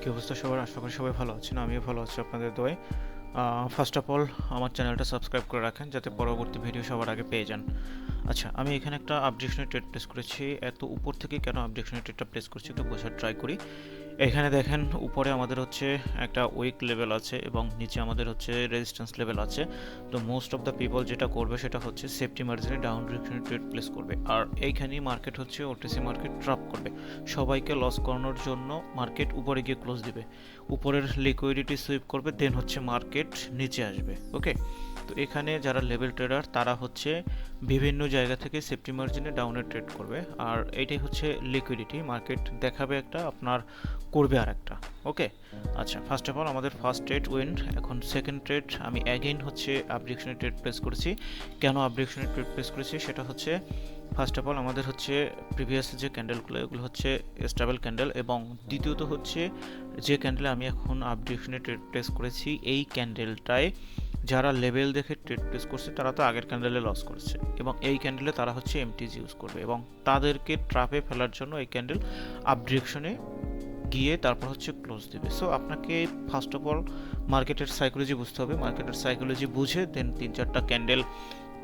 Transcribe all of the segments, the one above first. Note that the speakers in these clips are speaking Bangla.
কি অবস্থা সবার? আশা করি সবাই ভালো আছেন। আমিও ভালো আছি আপনাদের দোয়ায়। ফার্স্ট অফ অল আমার চ্যানেলটা সাবস্ক্রাইব করে রাখেন যাতে পরবর্তী ভিডিও সবার আগে পেয়ে যান। আচ্ছা, আমি এখানে একটা আপডেশনারি ট্রেড প্লেস করেছি। এত উপর থেকে কেন আপডেশনারি ট্রেডটা প্লেস করছি তো বোঝার ট্রাই করি। এখানে দেখেন উপরে আমাদের হচ্ছে একটা উইক লেভেল আছে এবং নিচে আমাদের হচ্ছে রেজিস্ট্যান্স লেভেল আছে। তো মোস্ট অফ দ্য পিপল যেটা করবে সেটা হচ্ছে সেফটি মার্জিনে ডাউন ডিরেকশনে ট্রেড প্লেস করবে, আর এইখানেই মার্কেট হচ্ছে ওটিসি মার্কেট ট্রাপ করবে। সবাইকে লস করানোর জন্য মার্কেট উপরে গিয়ে ক্লোজ দিবে, উপরের লিকুইডিটি সুইপ করবে, দেন হচ্ছে মার্কেট নিচে আসবে। ওকে, তো এখানে যারা লেভেল ট্রেডার তারা হচ্ছে বিভিন্ন জায়গা থেকে সেফটি মার্জিনে ডাউনে ট্রেড করবে, আর এইটাই হচ্ছে লিকুইডিটি। মার্কেট দেখাবে একটা, আপনার করবে আর একটা। ওকে, আচ্ছা, ফার্স্ট অফ অল আমাদের ফার্স্ট ট্রেড উইন্ড। এখন সেকেন্ড ট্রেড আমি অ্যাগেইন হচ্ছে আপডিরেকশনে ট্রেড প্লেস করেছি। কেন আপডিরেকশনে ট্রেড প্লেস করেছি সেটা হচ্ছে, ফার্স্ট অফ অল আমাদের হচ্ছে প্রিভিয়াস যে ক্যান্ডেলগুলো এগুলো হচ্ছে স্টেবল ক্যান্ডেল, এবং দ্বিতীয়ত হচ্ছে যে ক্যান্ডেলে আমি এখন আপডিরেকশনে ট্রেড প্লেস করেছি এই ক্যান্ডেলটায় যারা লেভেল দেখে ট্রেড প্লেস করছে তারা তো আগের ক্যান্ডেলে লস করছে, এবং এই ক্যান্ডেলে তারা হচ্ছে এমটিজি ইউজ করবে, এবং তাদেরকে ট্রাপে ফেলার জন্য এই ক্যান্ডেল আপডিরেকশনে গিয়ে তারপর হচ্ছে ক্লোজ দিবে। সো আপনাকে ফার্স্ট অফ অল মার্কেটের সাইকোলজি বুঝতে হবে। মার্কেটের সাইকোলজি বুঝে দেন 3-4টা ক্যান্ডেল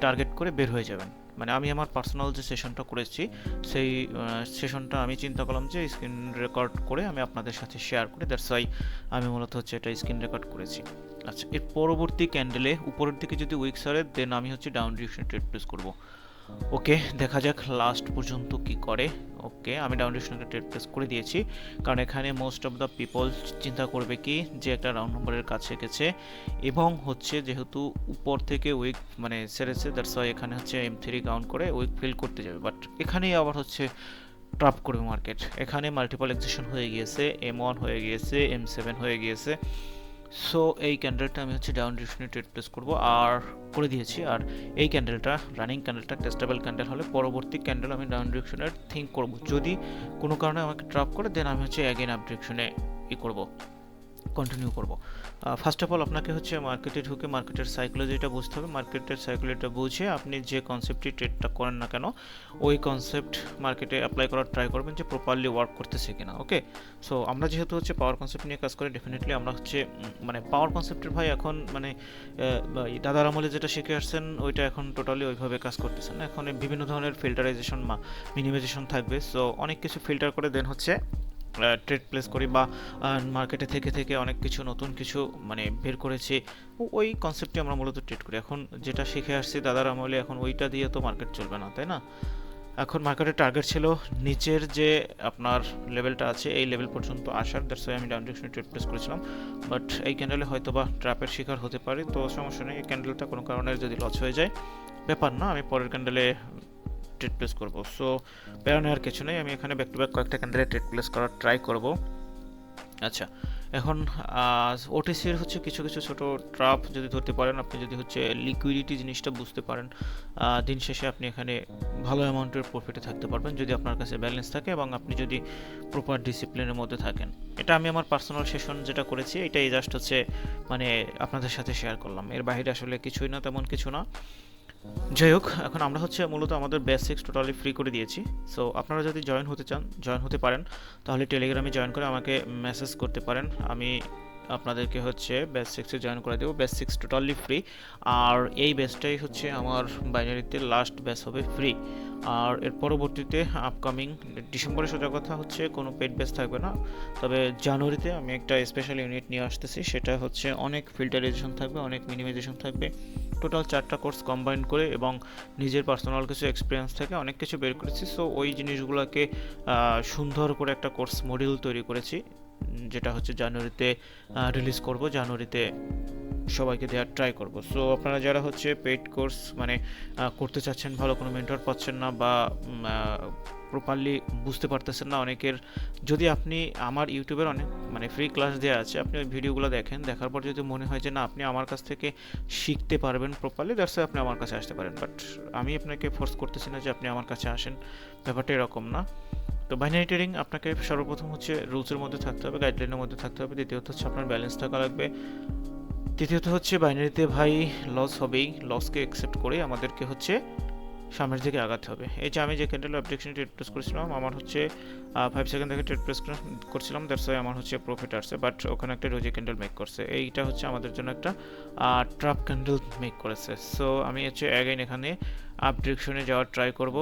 টার্গেট করে বের হয়ে যাবেন। মানে আমি আমার পার্সোনাল যে সেশনটা করেছি সেই সেশনটা আমি চিন্তা করলাম যে স্ক্রিন রেকর্ড করে আমি আপনাদের সাথে শেয়ার করি, দ্যাটস ওয়াই আমি মূলত হচ্ছে এটা স্ক্রিন রেকর্ড করেছি। আচ্ছা, এর পরবর্তী ক্যান্ডেলে উপরের দিকে যদি উইক সারে দেন আমি হচ্ছে ডাউন ডিরেকশনে ট্রেড প্লেস করব। ওকে, দেখা যাক লাস্ট পর্যন্ত কি করে। ওকে, আমি ডাউন ডিরেকশনে ট্রেড প্লেস করে দিয়েছি, কারণ এখানে মোস্ট অফ দ্য পিপল চিন্তা করবে কি যে একটা রাউন্ড নম্বরের কাছে গেছে, এবং হচ্ছে যেহেতু উপর থেকে উইক মানে সেরেছে, দ্যাটস ওয়াই এখানে হচ্ছে M3 কাউন্ট করে উইক ফিল করতে যাবে। বাট এখানেই আবার হচ্ছে ট্রাপ করবে মার্কেট। এখানে মাল্টিপল এক্সিশন হয়ে গিয়েছে, M1 হয়ে গিয়েছে, M7 হয়ে গিয়েছে। সো এই ক্যান্ডেলটা আমি হচ্ছে ডাউন ডিরেকশনে ট্রেড প্লেস করব, আর করে দিয়েছি। আর এই ক্যান্ডেলটা রানিং ক্যান্ডেলটা টেস্টেবল ক্যান্ডেল হলে পরবর্তী ক্যান্ডেল আমি ডাউন ডিরেকশনের থিঙ্ক করব। যদি কোনো কারণে আমাকে ট্রাপ করে দেন আমি হচ্ছে অ্যাগেন আপ ডিরেকশনে করব, কন্টিনিউ করব। ফার্স্ট অফ অল আপনাকে হচ্ছে মার্কেটে ঢুকে মার্কেটের সাইকোলজিটা বুঝতে হবে। মার্কেটের সাইকোলজিটা বুঝে আপনি যে কনসেপ্টটি ট্রেডটা করেন না কেন ওই কনসেপ্ট মার্কেটে অ্যাপ্লাই করার ট্রাই করবেন যে প্রপারলি ওয়ার্ক করতেছে কিনা। ওকে, সো আমরা যেহেতু হচ্ছে পাওয়ার কনসেপ্ট নিয়ে কাজ করি, ডেফিনেটলি আমরা হচ্ছে মানে পাওয়ার কনসেপ্টের ভাই এখন মানে দাদার আমলে যেটা শিখে আসছেন ওইটা এখন টোটালি ওইভাবে কাজ করতেছেন না। এখন বিভিন্ন ধরনের ফিল্টারাইজেশন মিনিমাইজেশন থাকবে। সো অনেক কিছু ফিল্টার করে দেন হচ্ছে ট্রেড প্লেস করি, বা মার্কেটে থেকে থেকে অনেক কিছু নতুন কিছু মানে বের করেছি, ওই কনসেপ্টে আমরা মূলত ট্রেড করি। এখন যেটা শিখে আসছি দাদার আমলে, এখন ওইটা দিয়ে তো মার্কেট চলবে না, তাই না? এখন মার্কেটের টার্গেট ছিল নিচের যে আপনার লেভেলটা আছে এই লেভেল পর্যন্ত আসার, দ্যাটস ওয়াই আমি ডাউন ডিরেকশনে ট্রেড প্লেস করেছিলাম। বাট এই ক্যান্ডেলে হয়তো বা ট্র্যাপের শিকার হতে পারে, তো সমস্যা নেই। এই ক্যান্ডেলটা কোনো কারণে যদি লস হয়ে যায় ব্যাপার না, আমি পরের ক্যান্ডেলে ট্রেড প্লেস করবো। সো প্যারা নেওয়ার কিছু নেই, আমি এখানে ব্যাক টু ব্যাক কয়েকটা ক্যান্ডেলে ট্রেড প্লেস করার ট্রাই করব। আচ্ছা, এখন ওটিসির হচ্ছে কিছু কিছু ছোট ট্রাপ যদি ধরতে পারেন, আপনি যদি হচ্ছে লিকুইডিটি জিনিসটা বুঝতে পারেন, দিন শেষে আপনি এখানে ভালো অ্যামাউন্টের প্রফিটে থাকতে পারবেন যদি আপনার কাছে ব্যালেন্স থাকে এবং আপনি যদি প্রপার ডিসিপ্লিনের মধ্যে থাকেন। এটা আমি আমার পার্সোনাল সেশন যেটা করেছি এটাই জাস্ট হচ্ছে মানে আপনাদের সাথে শেয়ার করলাম, এর বাইরে আসলে কিছুই না, তেমন কিছু না। যাই হোক, এখন আমরা হচ্ছে মূলত আমাদের বেসিক্স টোটালি ফ্রি করে দিয়েছি। সো আপনারা যদি জয়েন হতে চান জয়েন হতে পারেন, তাহলে টেলিগ্রামে জয়েন করে আমাকে মেসেজ করতে পারেন, আমি আপনাদেরকে হচ্ছে বেস সিক্সে জয়েন করে দেবো। বেস সিক্স টোটালি ফ্রি, আর এই ব্যাচটাই হচ্ছে আমার বাইনারিতে লাস্ট ব্যাচ হবে ফ্রি। আর এর পরবর্তীতে আপকামিং ডিসেম্বরে সোজা কথা হচ্ছে কোনো পেড ব্যাচ থাকবে না, তবে জানুয়ারিতে আমি একটা স্পেশাল ইউনিট নিয়ে আসতেছি, সেটা হচ্ছে অনেক ফিল্টারাইজেশন থাকবে, অনেক মিনিমাইজেশন থাকবে, টোটাল 4টা কোর্স কম্বাইন করে এবং নিজের পার্সোনাল কিছু এক্সপিরিয়েন্স থেকে অনেক কিছু বের করেছি। সো ওই জিনিসগুলোকে সুন্দর করে একটা কোর্স মডিউল তৈরি করেছি, যেটা হচ্ছে জানুয়ারিতে রিলিজ করব, জানুয়ারিতে সবাইকে দেওয়ার ট্রাই করব। সো আপনারা যারা হচ্ছে পেইড কোর্স মানে করতে চাচ্ছেন, ভালো কোনো মেন্টর পাচ্ছেন না, বা প্রপারলি বুঝতে পারতেছেন না অনেকের, যদি আপনি আমার ইউটিউবের অনেক মানে ফ্রি ক্লাস দেওয়া আছে, আপনি ওই ভিডিওগুলো দেখেন, দেখার পর যদি মনে হয় যে না আপনি আমার কাছ থেকে শিখতে পারবেন প্রপারলি, দ্যাটস ওয়াই আপনি আমার কাছে আসতে পারেন। বাট আমি আপনাকে ফোর্স করতেছি না যে আপনি আমার কাছে আসেন, ব্যাপারটা এরকম না। তো বাইনারি ট্রেডিং আপনাকে সর্বপ্রথম হচ্ছে রুলসের মধ্যে থাকতে হবে, গাইডলাইনের মধ্যে থাকতে হবে, দ্বিতীয়ত হচ্ছে আপনার ব্যালেন্স থাকা লাগবে, তৃতীয়ত হচ্ছে বাইনারিতে ভাই লস হবেই, লসকে অ্যাকসেপ্ট করে আমাদেরকে হচ্ছে সামনের দিকে আগাতে হবে। এই যে আমি যে ক্যান্ডেল অবজেকশন ট্রেড প্লেস করেছিলাম, আমার হচ্ছে 5 সেকেন্ড থেকে ট্রেড প্লেস করছিলাম, দ্যাটস ওয়াই আমার হচ্ছে প্রফিট আসছে, বাট ওখানে একটা ডোজি ক্যান্ডেল মেক করছে। এইটা হচ্ছে আমাদের জন্য একটা ট্রাপ ক্যান্ডেল মেক করেছে। সো আমি হচ্ছে অ্যাগেইন এখানে আপ ডিরেকশনে যাওয়ার ট্রাই করব।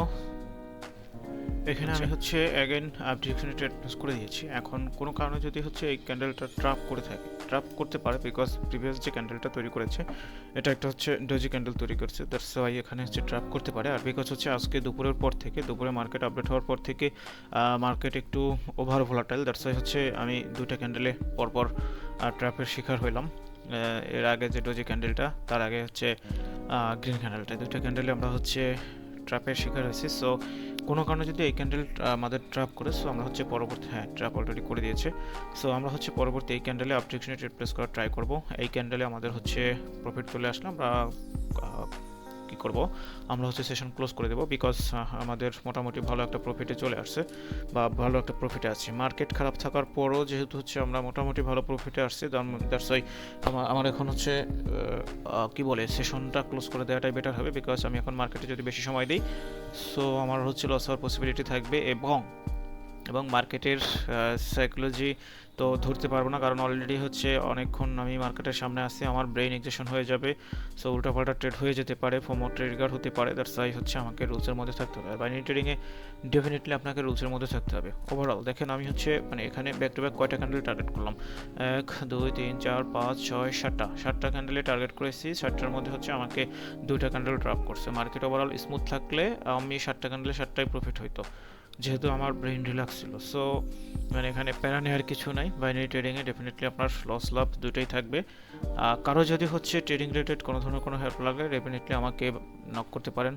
এখানে আমি হচ্ছে অ্যাগেন আপ ডিরেকশনে ট্রেড প্লেস করে দিয়েছি। এখন কোনো কারণে যদি হচ্ছে এই ক্যান্ডেলটা ট্রাপ করে থাকে, ট্রাপ করতে পারে বিকজ প্রিভিয়াস যে ক্যান্ডেলটা তৈরি করেছে এটা একটা হচ্ছে ডোজি ক্যান্ডেল তৈরি করছে, দ্যাটস ওয়াই এখানে হচ্ছে ট্রাপ করতে পারে। আর বিকজ হচ্ছে আজকে দুপুরের পর থেকে, দুপুরে মার্কেট আপডেট হওয়ার পর থেকে মার্কেট একটু ওভার ভোলাটাইল, দ্যাটস ওয়াই হচ্ছে আমি দুইটা ক্যান্ডেলে পরপর ট্র্যাপের শিকার হইলাম। এর আগে যে ডোজি ক্যান্ডেলটা, তার আগে হচ্ছে গ্রিন ক্যান্ডেলটা, দুইটা ক্যান্ডেলে আমরা হচ্ছে ট্র্যাপের শিকার হয়েছি। সো কোনো কারণে যদি এই ক্যান্ডেল আমাদের ট্র্যাপ করে, সো আমরা হচ্ছে পরবর্তী, হ্যাঁ ট্র্যাপ অলরেডি করে দিয়েছে, সো আমরা হচ্ছে পরবর্তী এই ক্যান্ডেলে আপ ডিরেকশনে ট্রেড প্লেস করার ট্রাই করব। এই ক্যান্ডেলে আমাদের হচ্ছে প্রফিট চলে আসলে আমরা কী করব, আমরা হচ্ছে সেশন ক্লোজ করে দেবো, বিকজ আমাদের মোটামুটি ভালো একটা প্রফিটে চলে আসছে বা ভালো একটা প্রফিটে আছি। মার্কেট খারাপ থাকার পরও যেহেতু হচ্ছে আমরা মোটামুটি ভালো প্রফিটে আসছি, দ্যাটস ওয়াই আমার এখন হচ্ছে কি বলে সেশনটা ক্লোজ করে দেওয়াটাই বেটার হবে, বিকজ আমি এখন মার্কেটে যদি বেশি সময় দিই সো আমার হচ্ছে লস হওয়ার পসিবিলিটি থাকবে, এবং মার্কেটের সাইকোলজি তো ধরতে পারবো না, কারণ অলরেডি হচ্ছে অনেকক্ষণ আমি মার্কেটের সামনে আসছি, আমার ব্রেইন এক্সেশন হয়ে যাবে, সো উল্টাপাল্টা ট্রেড হয়ে যেতে পারে, ফোমো ট্রিগার হতে পারে, দ্যাটস ওয়াই হচ্ছে আমাকে রুলসের মধ্যে থাকতে হবে। আর বাইনারি ট্রেডিংয়ে ডেফিনেটলি আপনাকে রুলসের মধ্যে থাকতে হবে। ওভারঅল দেখেন আমি হচ্ছে মানে এখানে ব্যাক টু ব্যাক কয়টা ক্যান্ডেল টার্গেট করলাম, 1 2 3 4 5 6 7টা ক্যান্ডেলে টার্গেট করেছি। 7টার মধ্যে হচ্ছে আমাকে 2টা ক্যান্ডেল ড্রপ করছে। মার্কেট ওভারঅল স্মুথ থাকলে আমি 7টা ক্যান্ডেলে 7টাই প্রফিট হইতো, যেহেতু আমার ব্রেইন রিল্যাক্স ছিল। সো মানে এখানে প্যারা নেওয়ার কিছু নাই। বাইনারি ট্রেডিংয়ে ডেফিনেটলি আপনার লস লাভ দুটোই থাকবে। কারো যদি হচ্ছে ট্রেডিং রিলেটেড কোনো ধরনের কোনো হেল্প লাগলে ডেফিনেটলি আমাকে নক করতে পারেন।